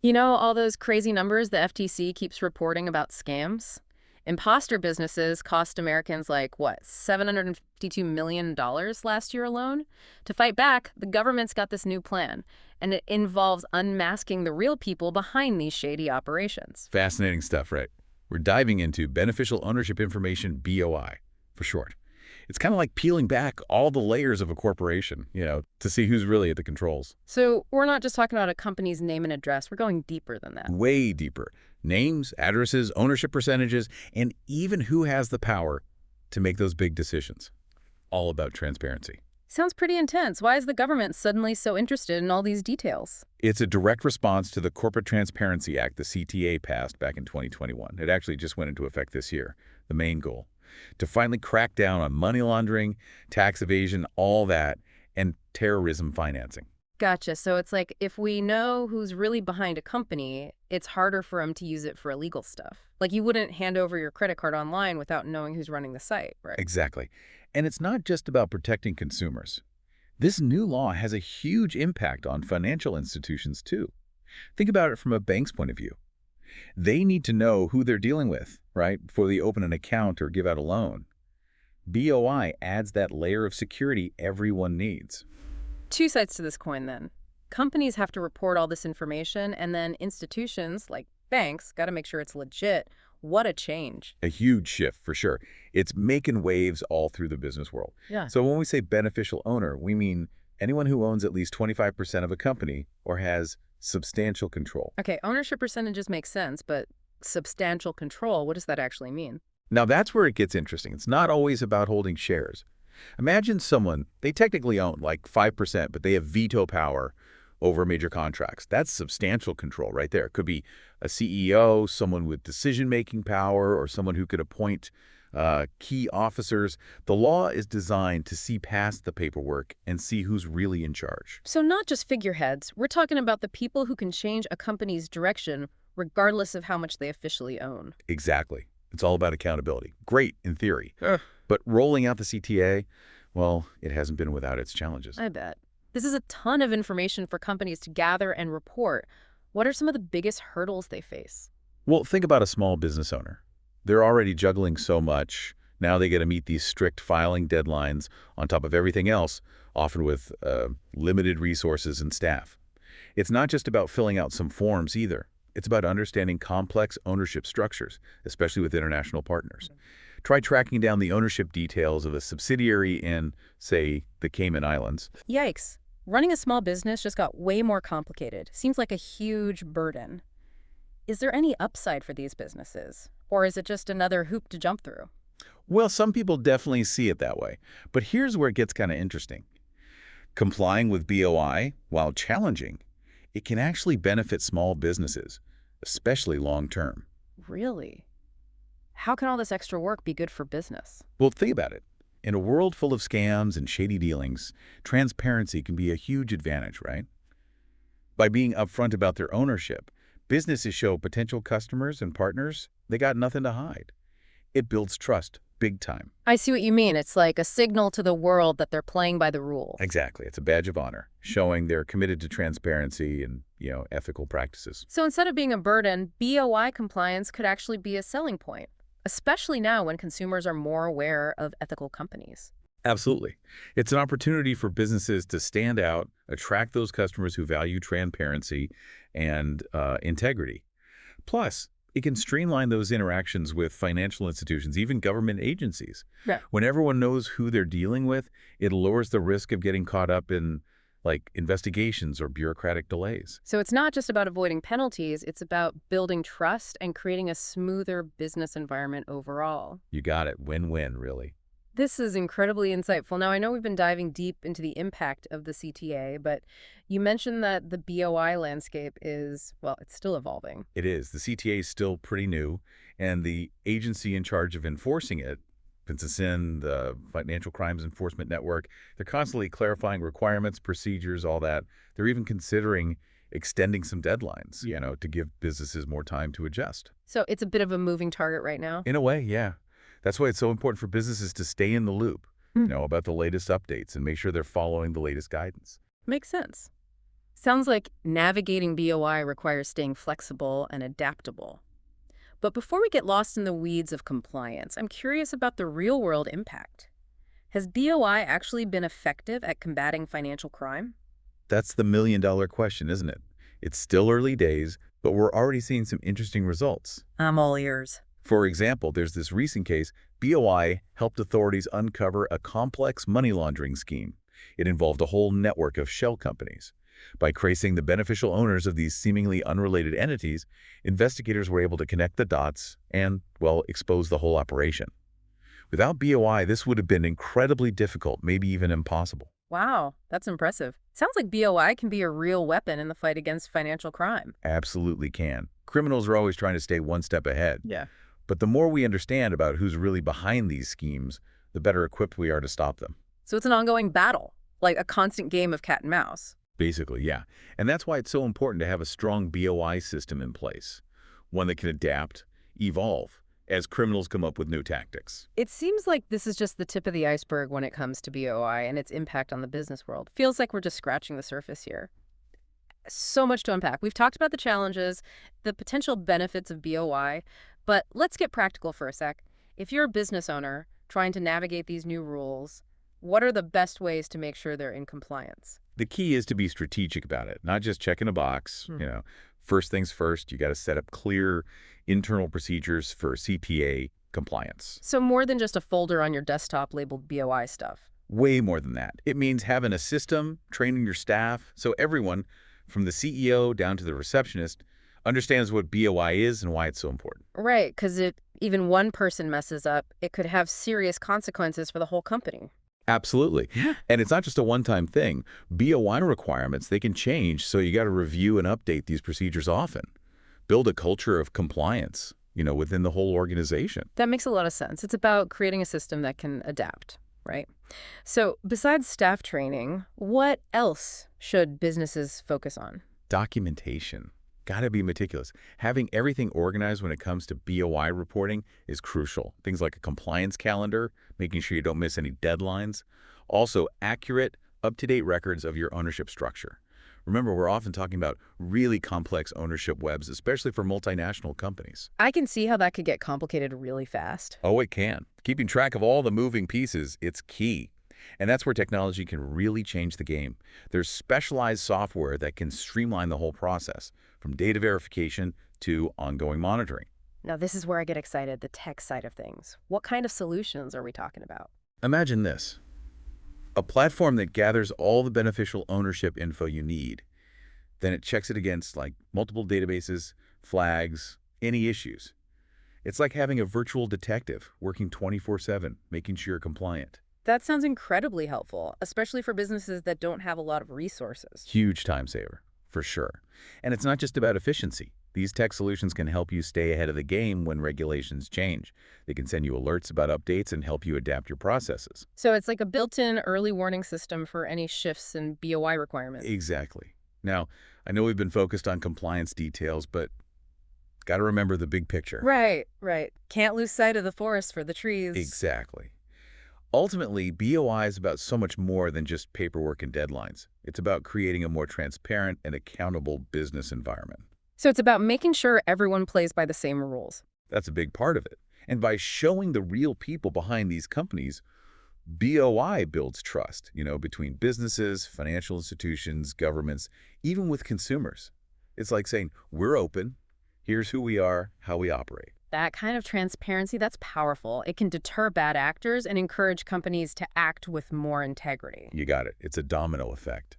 You know, all those crazy numbers the FTC keeps reporting about scams? Imposter businesses cost Americans like, what, $752 million last year alone? To fight back, the government's got this new plan, and it involves unmasking the real people behind these shady operations. Fascinating stuff, right? We're diving into beneficial ownership information, BOI, for short. It's kind of like peeling back all the layers of a corporation, to see who's really at the controls. So we're not just talking about a company's name and address, we're going deeper than that. Way deeper. Names, addresses, ownership percentages, and even who has the power to make those big decisions. All about transparency. Sounds pretty intense. Why is the government suddenly so interested in all these details? It's a direct response to the Corporate Transparency Act the CTA passed back in 2021. It actually just went into effect this year. The main goal, to finally crack down on money laundering, tax evasion, all that, and terrorism financing. Gotcha. So it's like if we know who's really behind a company, it's harder for them to use it for illegal stuff. Like you wouldn't hand over your credit card online without knowing who's running the site, right? Exactly. And it's not just about protecting consumers. This new law has a huge impact on financial institutions, too. Think about it from a bank's point of view. They need to know who they're dealing with, right, before they open an account or give out a loan. BOI adds that layer of security everyone needs. Two sides to this coin, then. Companies have to report all this information, and then institutions, like banks, got to make sure it's legit. What a change. A huge shift, for sure. It's making waves all through the business world. Yeah. So when we say beneficial owner, we mean anyone who owns at least 25% of a company or has substantial control. Okay, ownership percentages make sense, but substantial control, what does that actually mean? Now that's where it gets interesting. It's not always about holding shares. Imagine someone, they technically own like 5%, but they have veto power over major contracts. That's substantial control right there. It could be a CEO, someone with decision-making power, or someone who could appoint key officers. The law is designed to see past the paperwork and see who's really in charge. So not just figureheads, we're talking about the people who can change a company's direction regardless of how much they officially own. Exactly. It's all about accountability. Great in theory. But rolling out the CTA, well, it hasn't been without its challenges. I bet. This is a ton of information for companies to gather and report. What are some of the biggest hurdles they face? Well, think about a small business owner. They're already juggling so much. Now they got to meet these strict filing deadlines on top of everything else, often with limited resources and staff. It's not just about filling out some forms either. It's about understanding complex ownership structures, especially with international partners. Try tracking down the ownership details of a subsidiary in, say, the Cayman Islands. Yikes. Running a small business just got way more complicated. Seems like a huge burden. Is there any upside for these businesses? Or is it just another hoop to jump through? Well, some people definitely see it that way. But here's where it gets kind of interesting. Complying with BOI, while challenging, it can actually benefit small businesses, especially long-term. Really? How can all this extra work be good for business? Well, think about it. In a world full of scams and shady dealings, transparency can be a huge advantage, right? By being upfront about their ownership, businesses show potential customers and partners they got nothing to hide. It builds trust big time. I see what you mean. It's like a signal to the world that they're playing by the rules. Exactly. It's a badge of honor, showing they're committed to transparency and, ethical practices. So instead of being a burden, BOI compliance could actually be a selling point, especially now when consumers are more aware of ethical companies. Absolutely. It's an opportunity for businesses to stand out, attract those customers who value transparency and integrity. Plus, it can streamline those interactions with financial institutions, even government agencies. Yeah. When everyone knows who they're dealing with, it lowers the risk of getting caught up in, like, investigations or bureaucratic delays. So it's not just about avoiding penalties, it's about building trust and creating a smoother business environment overall. You got it. Win-win, really. This is incredibly insightful. Now, I know we've been diving deep into the impact of the CTA, but you mentioned that the BOI landscape is, well, it's still evolving. It is. The CTA is still pretty new, and the agency in charge of enforcing it, FinCEN, the Financial Crimes Enforcement Network, they're constantly clarifying requirements, procedures, all that. They're even considering extending some deadlines, to give businesses more time to adjust. So it's a bit of a moving target right now. In a way, yeah. That's why it's so important for businesses to stay in the loop, about the latest updates and make sure they're following the latest guidance. Makes sense. Sounds like navigating BOI requires staying flexible and adaptable. But before we get lost in the weeds of compliance, I'm curious about the real-world impact. Has BOI actually been effective at combating financial crime? That's the million-dollar question, isn't it? It's still early days, but we're already seeing some interesting results. I'm all ears. For example, there's this recent case. BOI helped authorities uncover a complex money laundering scheme. It involved a whole network of shell companies. By tracing the beneficial owners of these seemingly unrelated entities, investigators were able to connect the dots and, well, expose the whole operation. Without BOI, this would have been incredibly difficult, maybe even impossible. Wow, that's impressive. Sounds like BOI can be a real weapon in the fight against financial crime. Absolutely can. Criminals are always trying to stay one step ahead. Yeah. But the more we understand about who's really behind these schemes, the better equipped we are to stop them. So it's an ongoing battle, like a constant game of cat and mouse. Basically, yeah. And that's why it's so important to have a strong BOI system in place, one that can adapt, evolve, as criminals come up with new tactics. It seems like this is just the tip of the iceberg when it comes to BOI and its impact on the business world. Feels like we're just scratching the surface here. So much to unpack. We've talked about the challenges, the potential benefits of BOI, but let's get practical for a sec. If you're a business owner trying to navigate these new rules, what are the best ways to make sure they're in compliance? The key is to be strategic about it, not just checking a box. First things first, you got to set up clear internal procedures for CPA compliance. So more than just a folder on your desktop labeled BOI stuff. Way more than that. It means having a system, training your staff, so everyone, from the CEO down to the receptionist, understands what BOI is and why it's so important. Right, because if even one person messes up, it could have serious consequences for the whole company. Absolutely. Yeah. And it's not just a one-time thing. BOI requirements, they can change, so you got to review and update these procedures often. Build a culture of compliance, within the whole organization. That makes a lot of sense. It's about creating a system that can adapt, right? So besides staff training, what else should businesses focus on? Documentation. Got to be meticulous. Having everything organized when it comes to BOI reporting is crucial. Things like a compliance calendar, making sure you don't miss any deadlines. Also, accurate, up-to-date records of your ownership structure. Remember, we're often talking about really complex ownership webs, especially for multinational companies. I can see how that could get complicated really fast. Oh, it can. Keeping track of all the moving pieces, it's key. And that's where technology can really change the game. There's specialized software that can streamline the whole process, from data verification to ongoing monitoring. Now, this is where I get excited, the tech side of things. What kind of solutions are we talking about? Imagine this. A platform that gathers all the beneficial ownership info you need. Then it checks it against multiple databases, flags, any issues. It's like having a virtual detective working 24/7, making sure you're compliant. That sounds incredibly helpful, especially for businesses that don't have a lot of resources. Huge time saver, for sure. And it's not just about efficiency. These tech solutions can help you stay ahead of the game when regulations change. They can send you alerts about updates and help you adapt your processes. So it's like a built-in early warning system for any shifts in BOI requirements. Exactly. Now, I know we've been focused on compliance details, but got to remember the big picture. Right, right. Can't lose sight of the forest for the trees. Exactly. Ultimately, BOI is about so much more than just paperwork and deadlines. It's about creating a more transparent and accountable business environment. So it's about making sure everyone plays by the same rules. That's a big part of it. And by showing the real people behind these companies, BOI builds trust, between businesses, financial institutions, governments, even with consumers. It's like saying, we're open, here's who we are, how we operate. That kind of transparency, that's powerful. It can deter bad actors and encourage companies to act with more integrity. You got it. It's a domino effect.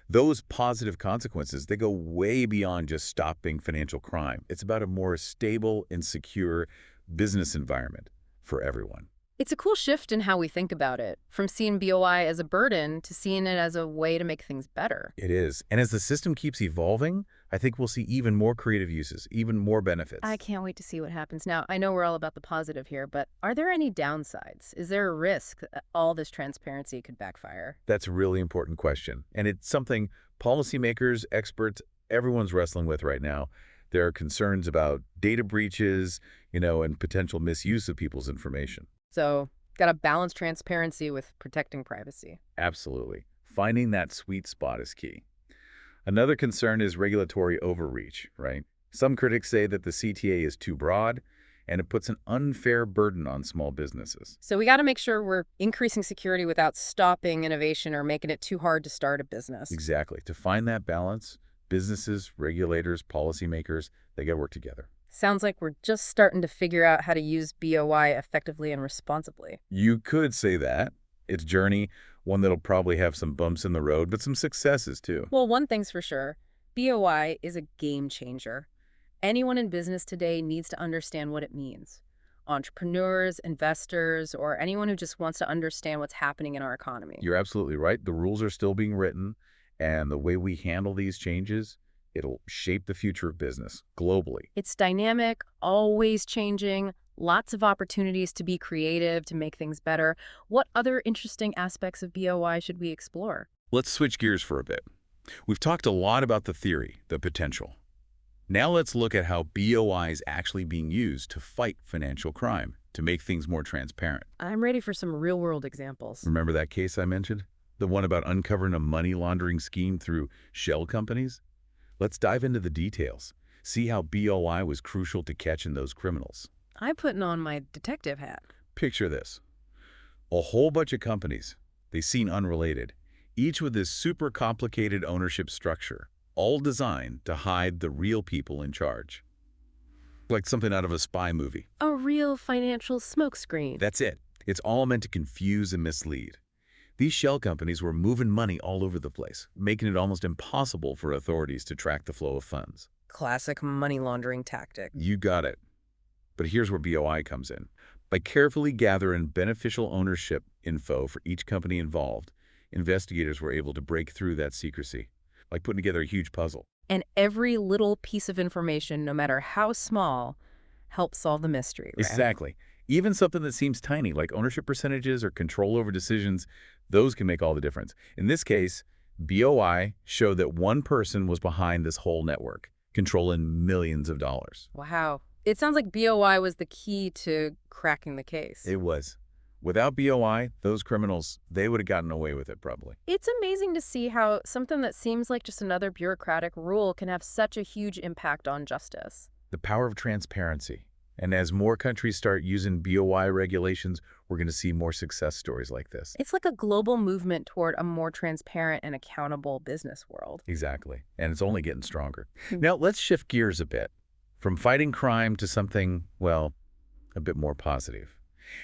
Those positive consequences, they go way beyond just stopping financial crime. It's about a more stable and secure business environment for everyone. It's a cool shift in how we think about it, from seeing BOI as a burden to seeing it as a way to make things better. It is. And as the system keeps evolving, I think we'll see even more creative uses, even more benefits. I can't wait to see what happens. Now, I know we're all about the positive here, but are there any downsides? Is there a risk that all this transparency could backfire? That's a really important question. And it's something policymakers, experts, everyone's wrestling with right now. There are concerns about data breaches, and potential misuse of people's information. So, got to balance transparency with protecting privacy. Absolutely. Finding that sweet spot is key. Another concern is regulatory overreach, right? Some critics say that the CTA is too broad, and it puts an unfair burden on small businesses. So we got to make sure we're increasing security without stopping innovation or making it too hard to start a business. Exactly. To find that balance, businesses, regulators, policymakers, they got to work together. Sounds like we're just starting to figure out how to use BOI effectively and responsibly. You could say that. It's a journey, one that'll probably have some bumps in the road, but some successes too. Well, one thing's for sure, BOI is a game changer. Anyone in business today needs to understand what it means. Entrepreneurs, investors, or anyone who just wants to understand what's happening in our economy. You're absolutely right. The rules are still being written, and the way we handle these changes, it'll shape the future of business globally. It's dynamic, always changing, lots of opportunities to be creative, to make things better. What other interesting aspects of BOI should we explore? Let's switch gears for a bit. We've talked a lot about the theory, the potential. Now let's look at how BOI is actually being used to fight financial crime, to make things more transparent. I'm ready for some real-world examples. Remember that case I mentioned? The one about uncovering a money laundering scheme through shell companies? Let's dive into the details. See how BOI was crucial to catching those criminals. I'm putting on my detective hat. Picture this. A whole bunch of companies, they seem unrelated, each with this super complicated ownership structure, all designed to hide the real people in charge. Like something out of a spy movie. A real financial smokescreen. That's it. It's all meant to confuse and mislead. These shell companies were moving money all over the place, making it almost impossible for authorities to track the flow of funds. Classic money laundering tactic. You got it. But here's where BOI comes in. By carefully gathering beneficial ownership info for each company involved, investigators were able to break through that secrecy, like putting together a huge puzzle. And every little piece of information, no matter how small, helps solve the mystery, right? Exactly. Even something that seems tiny, like ownership percentages or control over decisions, those can make all the difference. In this case, BOI showed that one person was behind this whole network, controlling millions of dollars. Wow. It sounds like BOI was the key to cracking the case. It was. Without BOI, those criminals, they would have gotten away with it probably. It's amazing to see how something that seems like just another bureaucratic rule can have such a huge impact on justice. The power of transparency. And as more countries start using BOI regulations, we're going to see more success stories like this. It's like a global movement toward a more transparent and accountable business world. Exactly. And it's only getting stronger. Hmm. Now, let's shift gears a bit. From fighting crime to something, well, a bit more positive.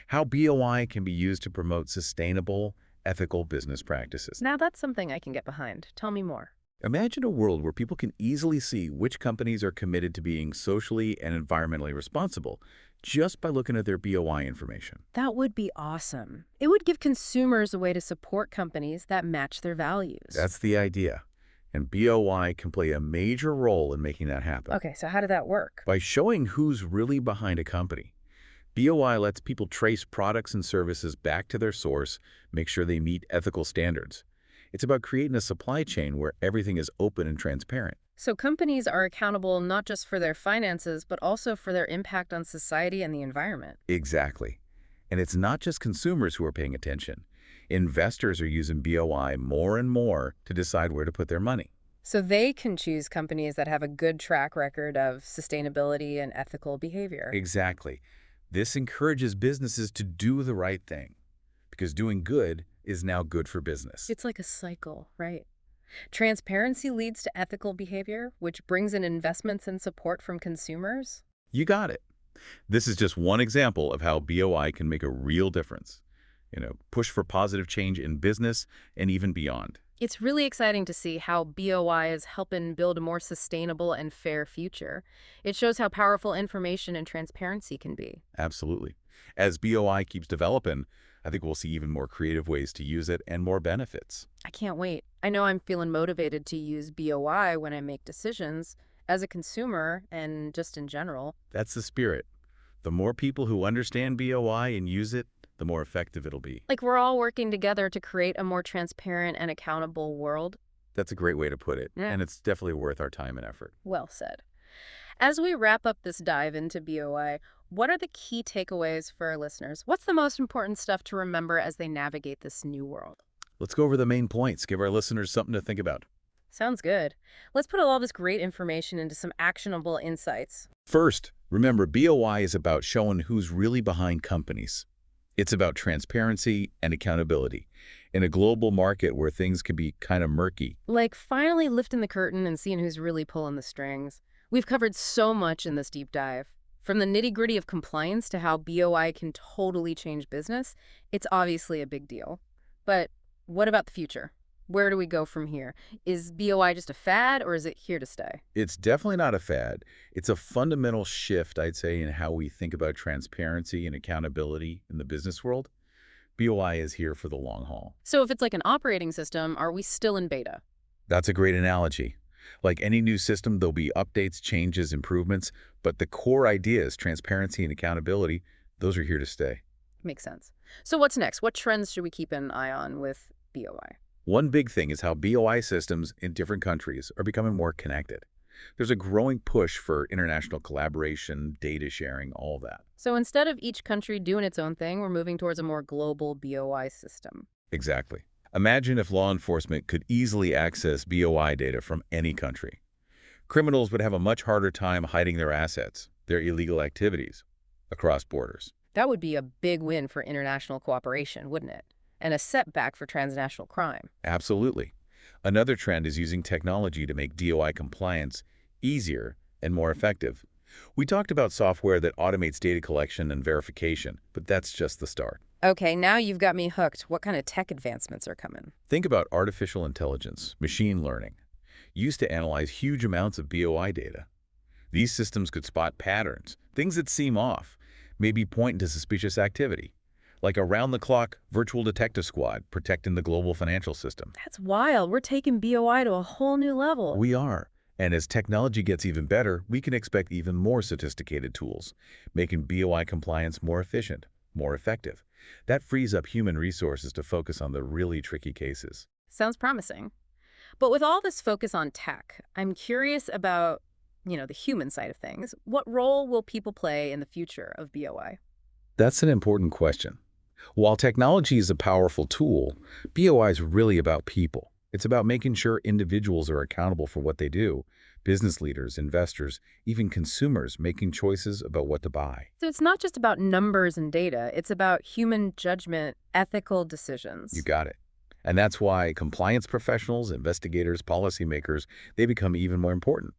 How BOI can be used to promote sustainable, ethical business practices. Now that's something I can get behind. Tell me more. Imagine a world where people can easily see which companies are committed to being socially and environmentally responsible just by looking at their BOI information. That would be awesome. It would give consumers a way to support companies that match their values. That's the idea. And BOI can play a major role in making that happen. Okay, so how did that work? By showing who's really behind a company, BOI lets people trace products and services back to their source, make sure they meet ethical standards. It's about creating a supply chain where everything is open and transparent. So companies are accountable not just for their finances, but also for their impact on society and the environment. Exactly. And it's not just consumers who are paying attention. Investors are using BOI more and more to decide where to put their money. So they can choose companies that have a good track record of sustainability and ethical behavior. Exactly. This encourages businesses to do the right thing, because doing good is now good for business. It's like a cycle, right? Transparency leads to ethical behavior, which brings in investments and support from consumers. You got it. This is just one example of how BOI can make a real difference. Push for positive change in business and even beyond. It's really exciting to see how BOI is helping build a more sustainable and fair future. It shows how powerful information and transparency can be. Absolutely. As BOI keeps developing, I think we'll see even more creative ways to use it and more benefits. I can't wait. I know I'm feeling motivated to use BOI when I make decisions, as a consumer and just in general. That's the spirit. The more people who understand BOI and use it, the more effective it'll be. Like we're all working together to create a more transparent and accountable world. That's a great way to put it, Yeah. and it's definitely worth our time and effort. Well said. As we wrap up this dive into BOI, what are the key takeaways for our listeners? What's the most important stuff to remember as they navigate this new world? Let's go over the main points, give our listeners something to think about. Sounds good. Let's put all this great information into some actionable insights. First, remember BOI is about showing who's really behind companies. It's about transparency and accountability. In a global market where things can be kind of murky, Like finally lifting the curtain and seeing who's really pulling the strings. We've covered so much in this deep dive. From the nitty-gritty of compliance to how BOI can totally change business, it's obviously a big deal. But what about the future? Where do we go from here? Is BOI just a fad or is it here to stay? it's definitely not a fad. It's a fundamental shift, I'd say, in how we think about transparency and accountability in the business world. BOI is here for the long haul. So if it's like an operating system, are we still in beta? That's a great analogy. Like any new system, there'll be updates, changes, improvements, but the core ideas, transparency and accountability, those are here to stay. Makes sense. So what's next? What trends should we keep an eye on with BOI? One big thing is how BOI systems in different countries are becoming more connected. There's a growing push for international collaboration, data sharing, all that. So instead of each country doing its own thing, we're moving towards a more global BOI system. Exactly. Imagine if law enforcement could easily access BOI data from any country. Criminals would have a much harder time hiding their assets, their illegal activities, across borders. That would be a big win for international cooperation, wouldn't it? And a setback for transnational crime. Absolutely. Another trend is using technology to make DOI compliance easier and more effective. We talked about software that automates data collection and verification, but that's just the start. Okay, now you've got me hooked. What kind of tech advancements are coming? Think about artificial intelligence, machine learning, used to analyze huge amounts of BOI data. These systems could spot patterns, things that seem off, maybe point to suspicious activity, like a round-the-clock virtual detective squad protecting the global financial system. That's wild. We're taking BOI to a whole new level. We are. And as technology gets even better, we can expect even more sophisticated tools, making BOI compliance more efficient, more effective. That frees up human resources to focus on the really tricky cases. Sounds promising. But with all this focus on tech, I'm curious about, the human side of things. What role will people play in the future of BOI? That's an important question. While technology is a powerful tool, BOI is really about people. It's about making sure individuals are accountable for what they do. Business leaders, investors, even consumers making choices about what to buy. So it's not just about numbers and data. It's about human judgment, ethical decisions. You got it. And that's why compliance professionals, investigators, policymakers, they become even more important.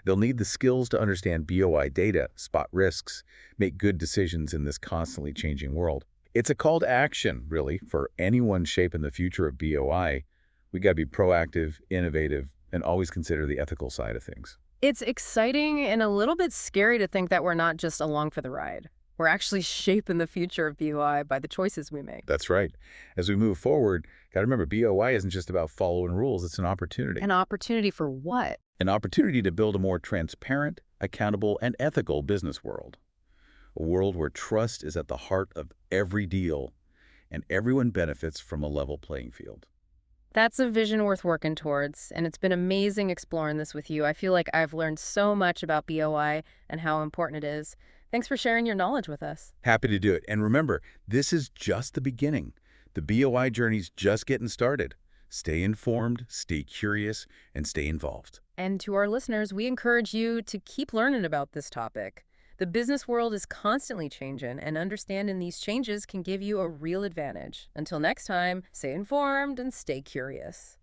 They'll need the skills to understand BOI data, spot risks, make good decisions in this constantly changing world. It's a call to action, really, for anyone shaping the future of BOI. We got to be proactive, innovative, and always consider the ethical side of things. It's exciting and a little bit scary to think that we're not just along for the ride. We're actually shaping the future of BOI by the choices we make. That's right. As we move forward, got to remember BOI isn't just about following rules, it's an opportunity. An opportunity for what? An opportunity to build a more transparent, accountable, and ethical business world. A world where trust is at the heart of every deal and everyone benefits from a level playing field. That's a vision worth working towards, and it's been amazing exploring this with you. I feel like I've learned so much about BOI and how important it is. Thanks for sharing your knowledge with us. Happy to do it. And remember, this is just the beginning. The BOI journey's just getting started. Stay informed, stay curious, and stay involved. And to our listeners, we encourage you to keep learning about this topic. The business world is constantly changing, and understanding these changes can give you a real advantage. Until next time, stay informed and stay curious.